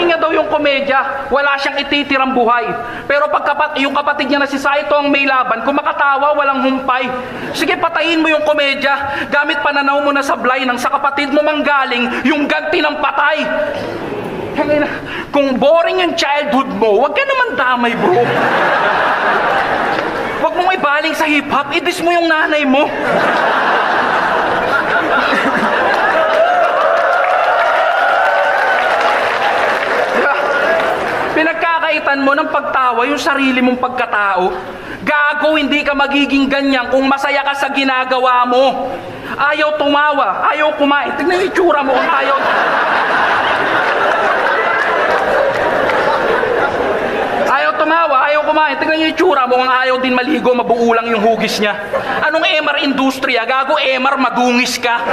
niya daw yung komedya. Wala siyang ititirang buhay. Pero yung kapatid niya na si Saito ang may laban, kung makatawa, walang humpay. Sige, patayin mo yung komedya. Gamit pananaw mo na sablay nang sa kapatid mo manggaling yung ganti ng patay. Kung boring yung childhood mo, wag ka naman damay, bro. Wag mong ibaling sa hip-hop, idis mo yung nanay mo. Pinagkakaitan mo ng pagtawa yung sarili mong pagkatao. Gago, hindi ka magiging ganyan kung masaya ka sa ginagawa mo. Ayaw tumawa, ayaw kumain. Tignan yung itsura mo kung ayaw. Ayaw tumawa, ayaw kumain. Tignan yung itsura mo kung ayaw din maligo, mabuo lang yung hugis niya. Anong MR industriya? Gago, MR madungis ka.